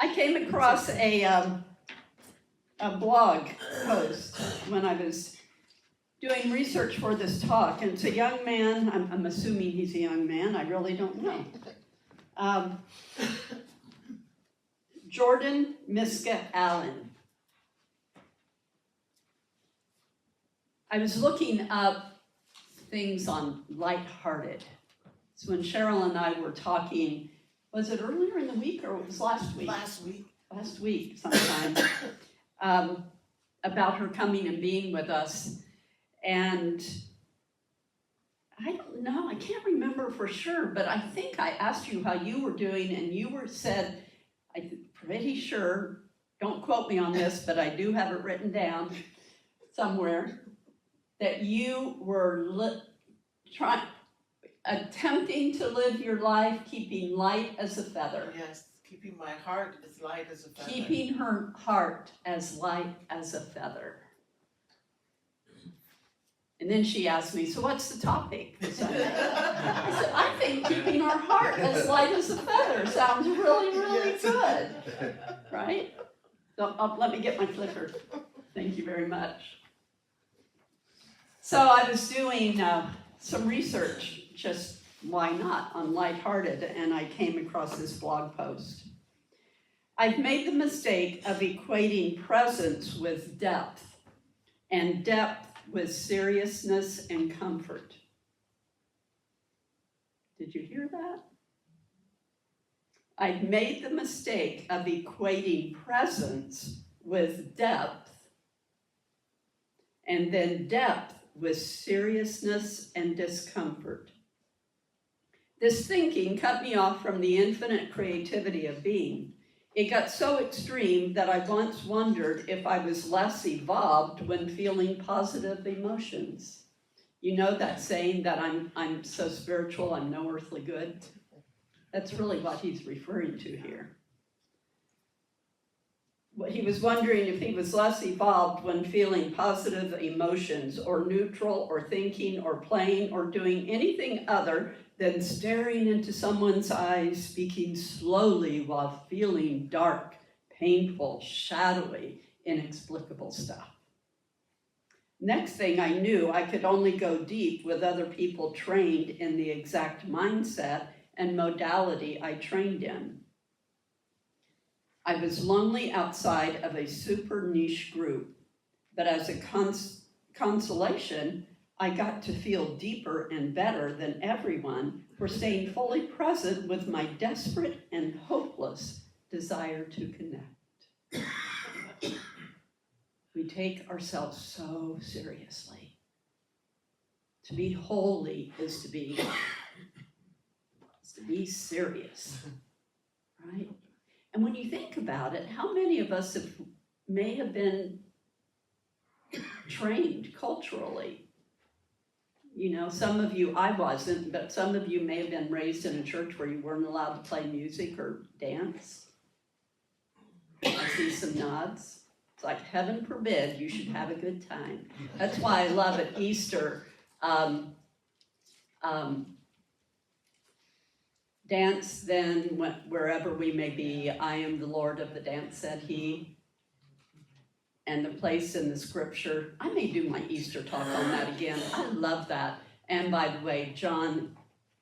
I came across a blog post when I was doing research for this talk, and it's a young man. I'm assuming he's a young man. I really don't know. Jordan Miska Allen. I was looking up things on lighthearted. So when Cheryl and I were talking, was it earlier in the week or it was last week? Last week sometime, about her coming and being with us. And I don't know, I can't remember for sure, but I think I asked you how you were doing, and you said, I'm pretty sure, don't quote me on this, but I do have it written down somewhere, that you were attempting to live your life keeping light as a feather. Yes, keeping my heart as light as a feather. Keeping her heart as light as a feather. And then she asked me, so what's the topic for Sunday? I said, I think keeping our heart as light as a feather sounds really, really good, right? So let me get my clicker. Thank you very much. So I was doing some research, just why not, on lighthearted, and I came across this blog post. I've made the mistake of equating presence with depth, and depth with seriousness and comfort. Did you hear that? I've made the mistake of equating presence with depth, and then depth with seriousness and discomfort. This thinking cut me off from the infinite creativity of being. It got so extreme that I once wondered if I was less evolved when feeling positive emotions. You know that saying that I'm so spiritual, I'm no earthly good? That's really what he's referring to here. He was wondering if he was less evolved when feeling positive emotions, or neutral, or thinking, or playing, or doing anything other than staring into someone's eyes, speaking slowly while feeling dark, painful, shadowy, inexplicable stuff. Next thing I knew, I could only go deep with other people trained in the exact mindset and modality I trained in. I was lonely outside of a super niche group, but as a consolation, I got to feel deeper and better than everyone for staying fully present with my desperate and hopeless desire to connect. We take ourselves so seriously. To be holy is to be serious, right? And when you think about it, how many of us may have been trained culturally? You know, some of you, I wasn't, but some of you may have been raised in a church where you weren't allowed to play music or dance. I see some nods. It's like, heaven forbid, you should have a good time. That's why I love at Easter, dance then wherever we may be. I am the Lord of the dance, said he. And the place in the scripture, I may do my Easter talk on that again. I love that. And by the way, John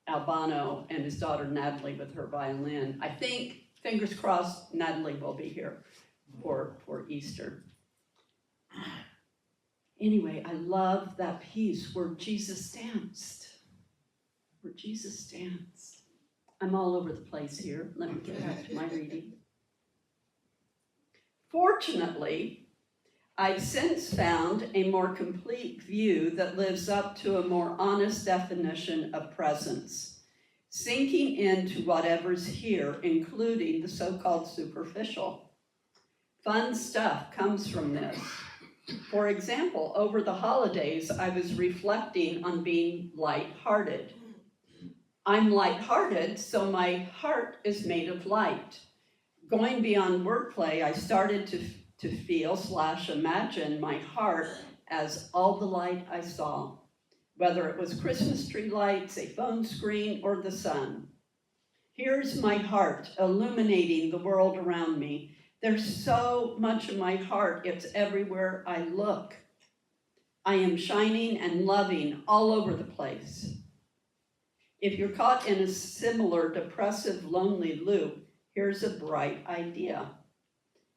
Albano and his daughter Natalie with her violin. I think, fingers crossed, Natalie will be here for Easter. Anyway, I love that piece where Jesus danced. Where Jesus danced. I'm all over the place here. Let me get back to my reading. Fortunately, I've since found a more complete view that lives up to a more honest definition of presence, sinking into whatever's here, including the so-called superficial. Fun stuff comes from this. For example, over the holidays, I was reflecting on being lighthearted. I'm lighthearted, so my heart is made of light. Going beyond wordplay, I started to feel/imagine my heart as all the light I saw, whether it was Christmas tree lights, a phone screen, or the sun. Here's my heart illuminating the world around me. There's so much of my heart, it's everywhere I look. I am shining and loving all over the place. If you're caught in a similar depressive, lonely loop, here's a bright idea.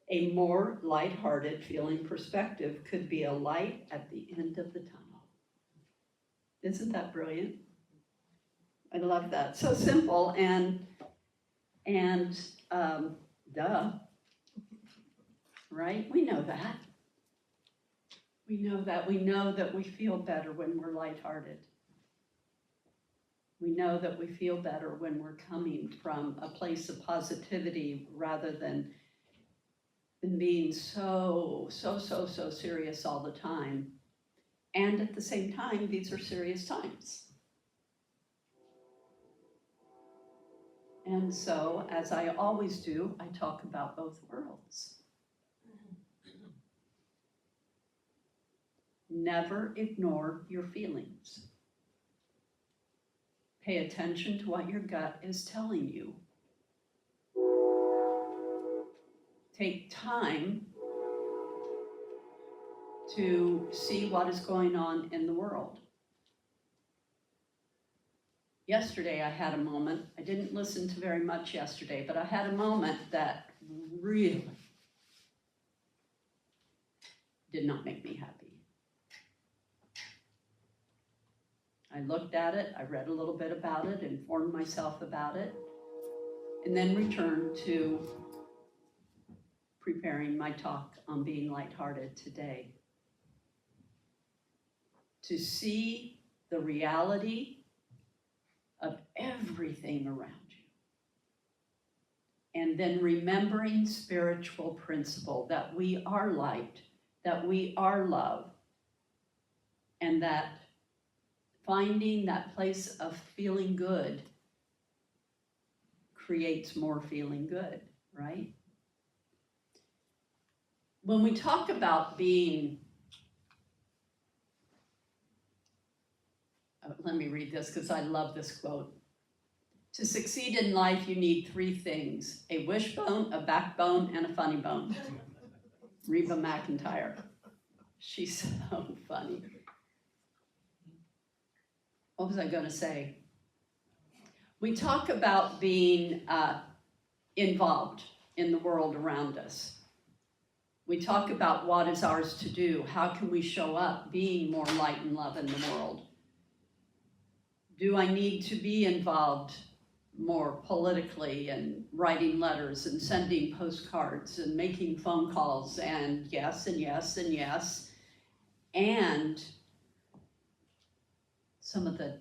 A more lighthearted feeling perspective could be a light at the end of the tunnel. Isn't that brilliant? I love that. So simple and duh, right? We know that. We know that. We know that we feel better when we're lighthearted. We know that we feel better when we're coming from a place of positivity rather than being so serious all the time. And at the same time, these are serious times. And so, as I always do, I talk about both worlds. Never ignore your feelings. Pay attention to what your gut is telling you. Take time to see what is going on in the world. Yesterday I had a moment, I didn't listen to very much yesterday, but I had a moment that really did not make me happy. I looked at it, I read a little bit about it, informed myself about it, and then returned to preparing my talk on being lighthearted today. To see the reality of everything around you. And then remembering spiritual principle, that we are light, that we are love, and that finding that place of feeling good creates more feeling good, right? When we talk about being, let me read this because I love this quote. To succeed in life, you need three things: a wishbone, a backbone, and a funny bone. Reba McEntire. She's so funny. What was I going to say? We talk about being involved in the world around us. We talk about what is ours to do. How can we show up being more light and love in the world? Do I need to be involved more politically and writing letters and sending postcards and making phone calls and yes and yes and yes? And some of the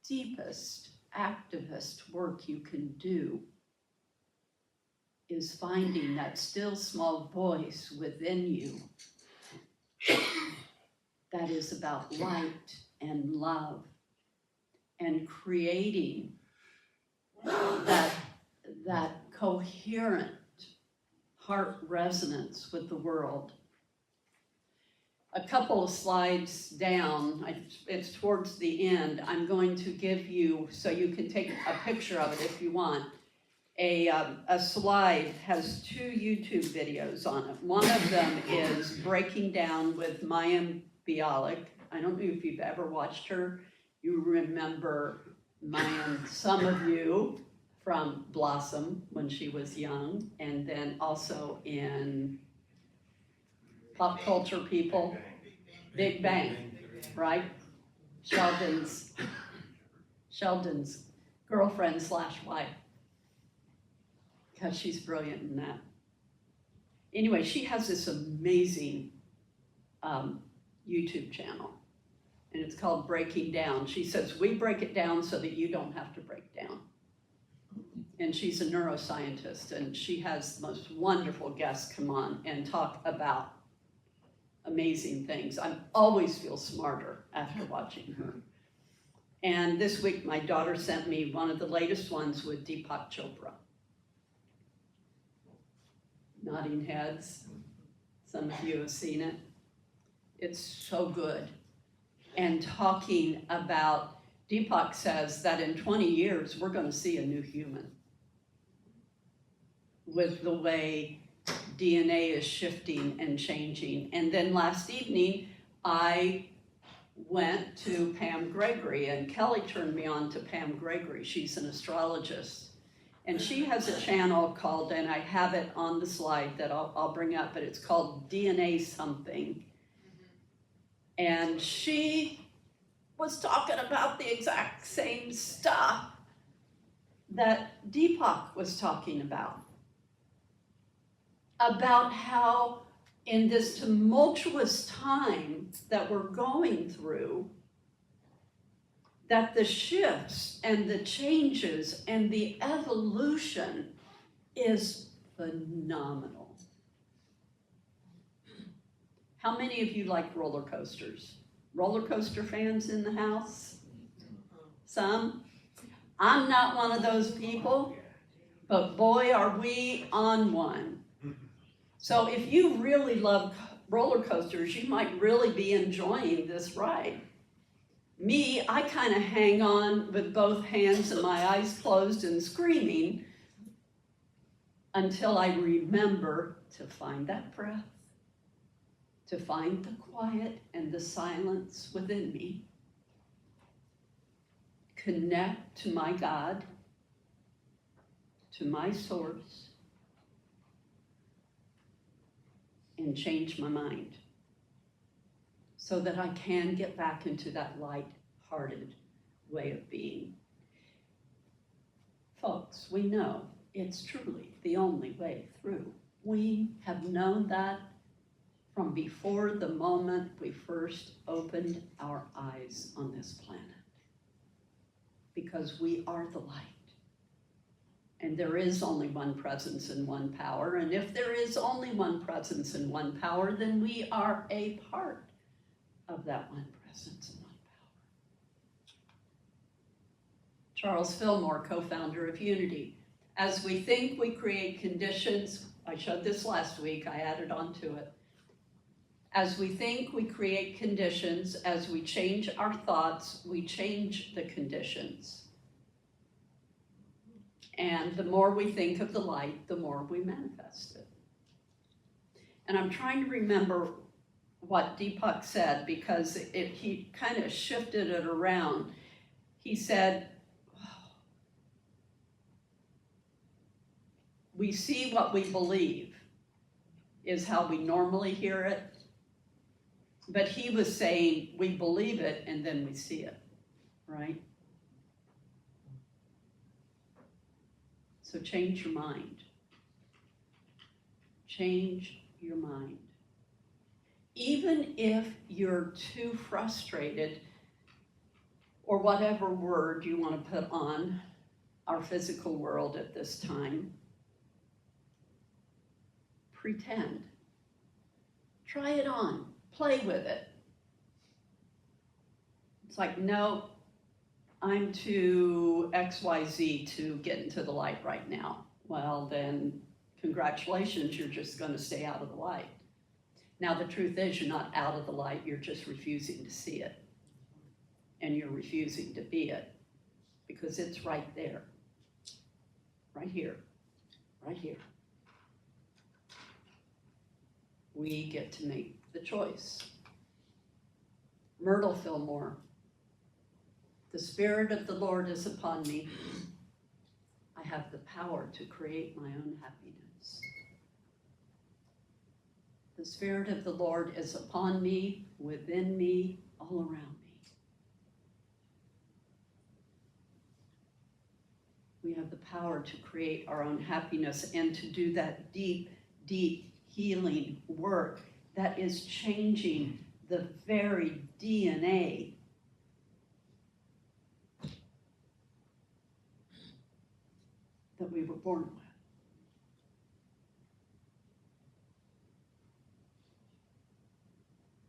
deepest activist work you can do is finding that still small voice within you that is about light and love and creating that coherent heart resonance with the world. A couple of slides down, it's towards the end, I'm going to give you, so you can take a picture of it if you want. A slide has 2 YouTube videos on it. One of them is Breaking Down with Mayim Bialik. I don't know if you've ever watched her. You remember Mayim, some of you, from Blossom when she was young, and then also in pop culture people, Big Bang, right? Sheldon's girlfriend / wife, because she's brilliant in that. Anyway, she has this amazing YouTube channel, and it's called Breaking Down. She says, we break it down so that you don't have to break down. And she's a neuroscientist, and she has the most wonderful guests come on and talk about amazing things. I always feel smarter after watching her. And this week, my daughter sent me one of the latest ones with Deepak Chopra. Nodding heads. Some of you have seen it. It's so good. And talking about, Deepak says that in 20 years, we're going to see a new human. with the way DNA is shifting and changing. And then last evening, I went to Pam Gregory, and Kelly turned me on to Pam Gregory. She's an astrologist. And she has a channel called, and I have it on the slide that I'll bring up, but it's called DNA something. And she was talking about the exact same stuff that Deepak was talking about how in this tumultuous time that we're going through, that the shifts and the changes and the evolution is phenomenal. How many of you like roller coasters? Roller coaster fans in the house? Some? I'm not one of those people, but boy, are we on one. So if you really love roller coasters, you might really be enjoying this ride. Me, I kind of hang on with both hands and my eyes closed and screaming until I remember to find that breath, to find the quiet and the silence within me, connect to my God, to my source, and change my mind so that I can get back into that light-hearted way of being. Folks, we know it's truly the only way through. We have known that from before the moment we first opened our eyes on this planet, because we are the light. And there is only one presence and one power. And if there is only one presence and one power, then we are a part of that one presence and one power. Charles Fillmore, co-founder of Unity. As we think, we create conditions. I showed this last week, I added on to it. As we think, we create conditions. As we change our thoughts, we change the conditions. And the more we think of the light, the more we manifest it. And I'm trying to remember what Deepak said, because he kind of shifted it around. He said, we see what we believe is how we normally hear it. But he was saying we believe it and then we see it, right? So change your mind. Change your mind. Even if you're too frustrated, or whatever word you want to put on our physical world at this time, pretend. Try it on. Play with it. It's like, no, I'm too XYZ to get into the light right now. Well, then, congratulations, you're just going to stay out of the light. Now, the truth is, you're not out of the light, you're just refusing to see it. And you're refusing to be it, because it's right there. Right here. Right here. We get to make the choice. Myrtle Fillmore. The Spirit of the Lord is upon me. I have the power to create my own happiness. The Spirit of the Lord is upon me, within me, all around me. We have the power to create our own happiness and to do that deep, deep healing work that is changing the very DNA that we were born with.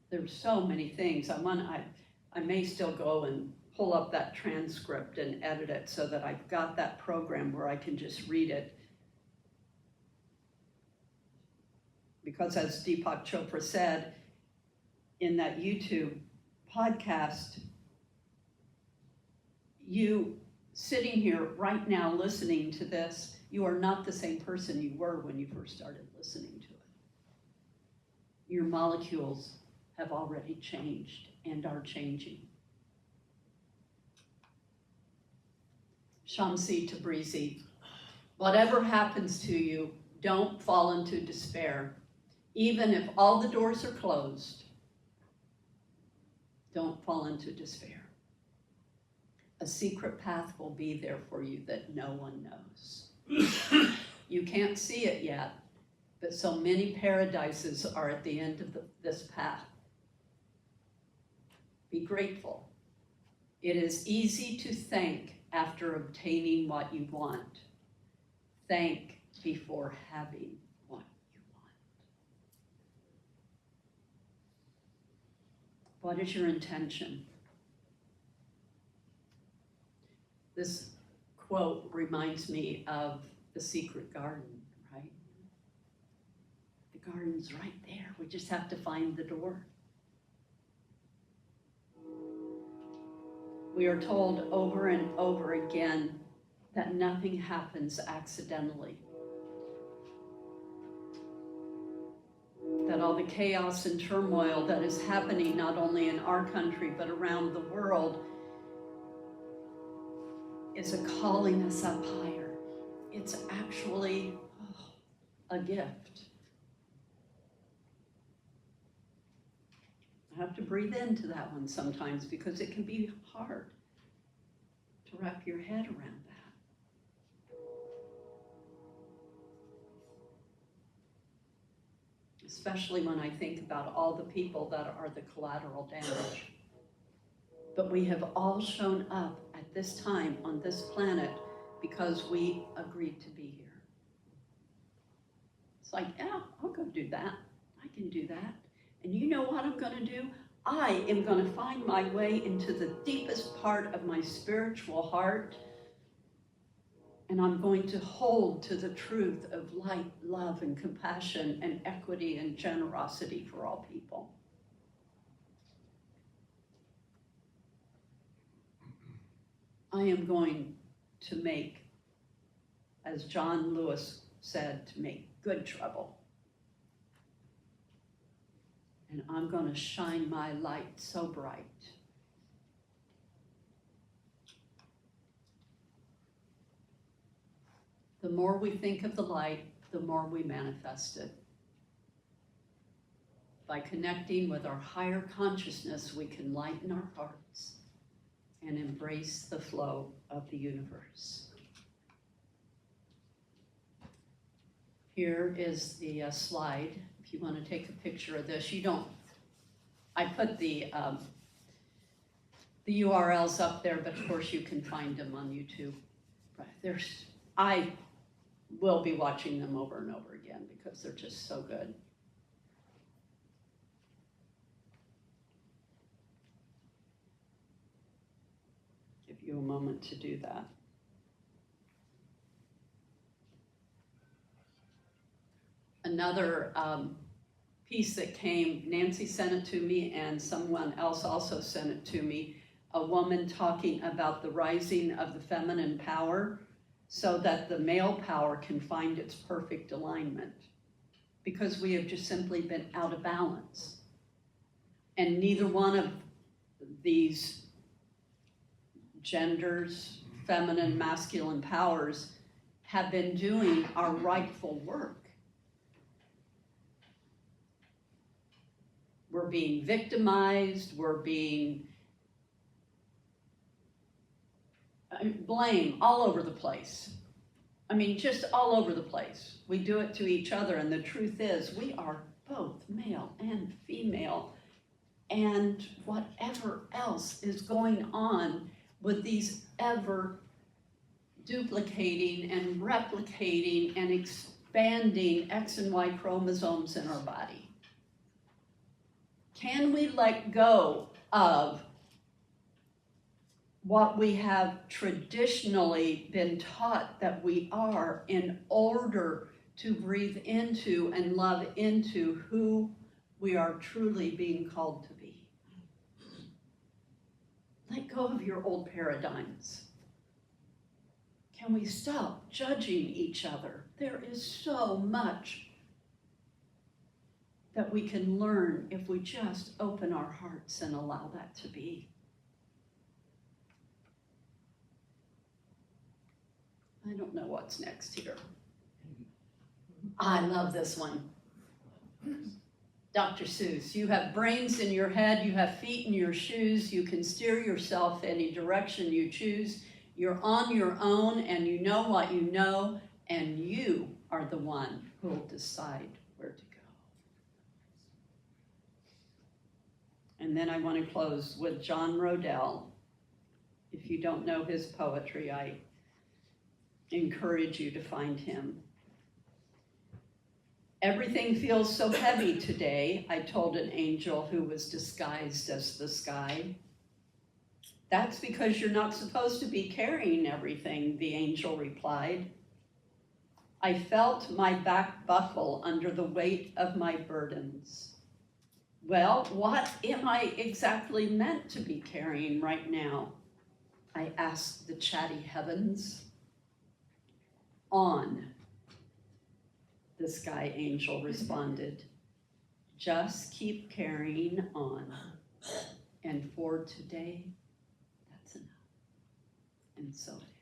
There's so many things. I may still go and pull up that transcript and edit it so that I've got that program where I can just read it. Because as Deepak Chopra said in that YouTube podcast, you sitting here right now listening to this you are not the same person you were when you first started listening to it. Your molecules have already changed and are changing. Shamsi Tabrizi, whatever happens to you, don't fall into despair. Even if all the doors are closed, don't fall into despair. A secret path will be there for you that no one knows. You can't see it yet, but so many paradises are at the end of this path. Be grateful. It is easy to thank after obtaining what you want. Thank before having what you want. What is your intention? This quote reminds me of the secret garden, right? The garden's right there. We just have to find the door. We are told over and over again that nothing happens accidentally. That all the chaos and turmoil that is happening not only in our country but around the world is calling us up higher. It's actually a gift. I have to breathe into that one sometimes because it can be hard to wrap your head around that. Especially when I think about all the people that are the collateral damage. But we have all shown up at this time on this planet because we agreed to be here. It's like, yeah, I'll go do that. I can do that. And you know what I'm going to do? I am going to find my way into the deepest part of my spiritual heart, and I'm going to hold to the truth of light, love, and compassion, and equity and generosity for all people. I am going to make, as John Lewis said, to make good trouble. And I'm going to shine my light so bright. The more we think of the light, the more we manifest it. By connecting with our higher consciousness, we can lighten our hearts and embrace the flow of the universe. Here is the slide. If you want to take a picture of this, you don't. I put the URLs up there, but of course you can find them on YouTube. I will be watching them over and over again because they're just so good. Give you a moment to do that. Another piece that came, Nancy sent it to me and someone else also sent it to me, a woman talking about the rising of the feminine power so that the male power can find its perfect alignment, because we have just simply been out of balance. And neither one of these genders, feminine, masculine powers, have been doing our rightful work. We're being victimized, we're being blame all over the place. I mean, just all over the place. We do it to each other, and the truth is we are both male and female, and whatever else is going on with these ever duplicating and replicating and expanding X and Y chromosomes in our body. Can we let go of what we have traditionally been taught that we are in order to breathe into and love into who we are truly being called to be? Let go of your old paradigms. Can we stop judging each other? There is so much that we can learn if we just open our hearts and allow that to be. I don't know what's next here. I love this one. Dr. Seuss, you have brains in your head, you have feet in your shoes, you can steer yourself any direction you choose. You're on your own and you know what you know, and you are the one who will decide where to go. And then I want to close with John Rodell. If you don't know his poetry, I encourage you to find him. Everything feels so heavy today, I told an angel who was disguised as the sky. That's because you're not supposed to be carrying everything, the angel replied. I felt my back buckle under the weight of my burdens. Well, what am I exactly meant to be carrying right now? I asked the chatty heavens. On, the sky angel responded. Just keep carrying on. And for today, that's enough. And so it is.